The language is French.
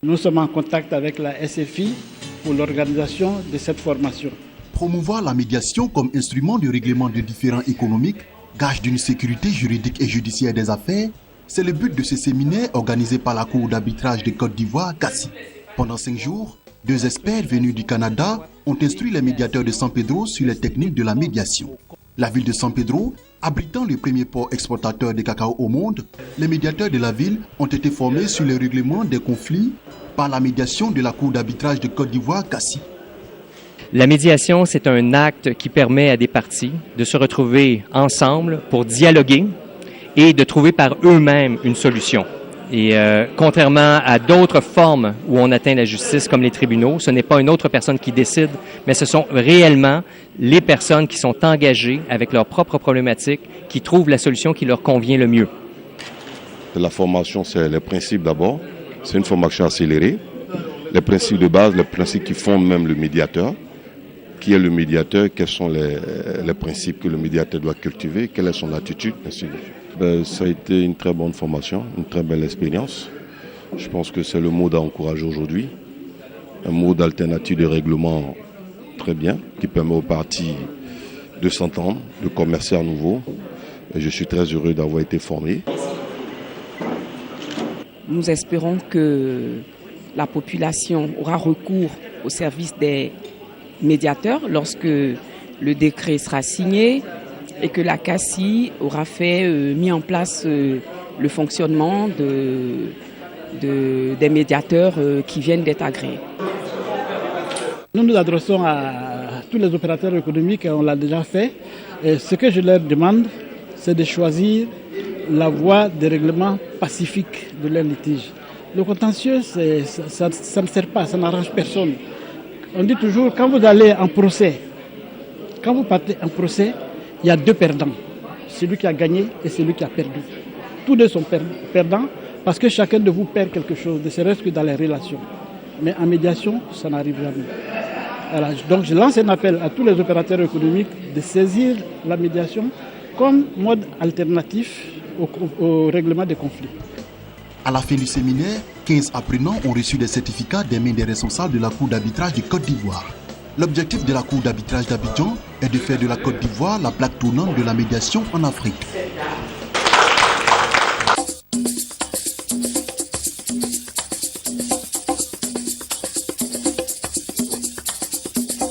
Nous sommes en contact avec la SFI pour l'organisation de cette formation. Promouvoir la médiation comme instrument de règlement de différends économiques, gage d'une sécurité juridique et judiciaire des affaires, c'est le but de ce séminaire organisé par la Cour d'arbitrage de Côte d'Ivoire, CACI. Pendant 5 jours, 2 experts venus du Canada ont instruit les médiateurs de San Pedro sur les techniques de la médiation. La ville de San Pedro, abritant le premier port exportateur de cacao au monde, les médiateurs de la ville ont été formés sur le règlement des conflits par la médiation de la Cour d'arbitrage de Côte d'Ivoire, CACI. La médiation, c'est un acte qui permet à des parties de se retrouver ensemble pour dialoguer et de trouver par eux-mêmes une solution. Et contrairement à d'autres formes où on atteint la justice, comme les tribunaux, ce n'est pas une autre personne qui décide, mais ce sont réellement les personnes qui sont engagées avec leurs propres problématiques, qui trouvent la solution qui leur convient le mieux. La formation, c'est les principes d'abord. C'est une formation accélérée. Les principes de base, les principes qui fondent même le médiateur. Qui est le médiateur? Quels sont les principes que le médiateur doit cultiver? Quelle est son attitude? Ça a été une très bonne formation, une très belle expérience. Je pense que c'est le mot à encourager aujourd'hui. Un mot d'alternative de règlement très bien, qui permet aux parties de s'entendre, de commercer à nouveau. Et je suis très heureux d'avoir été formé. Nous espérons que la population aura recours au service des médiateurs lorsque le décret sera signé et que la CACI aura mis en place le fonctionnement des médiateurs qui viennent d'être agréés. Nous nous adressons à tous les opérateurs économiques, on l'a déjà fait. Et ce que je leur demande, c'est de choisir la voie des règlements pacifiques de leurs litiges. Le contentieux, ça ne sert pas, ça n'arrange personne. On dit toujours, quand vous allez en procès, quand vous partez en procès, il y a 2 perdants, celui qui a gagné et celui qui a perdu. Tous 2 sont perdants parce que chacun de vous perd quelque chose, ne serait-ce que dans les relations. Mais en médiation, ça n'arrive jamais. Voilà. Donc je lance un appel à tous les opérateurs économiques de saisir la médiation comme mode alternatif au règlement des conflits. À la fin du séminaire, 15 apprenants ont reçu des certificats des mains des responsables de la Cour d'arbitrage de Côte d'Ivoire. L'objectif de la Cour d'arbitrage d'Abidjan est de faire de la Côte d'Ivoire la plaque tournante de la médiation en Afrique.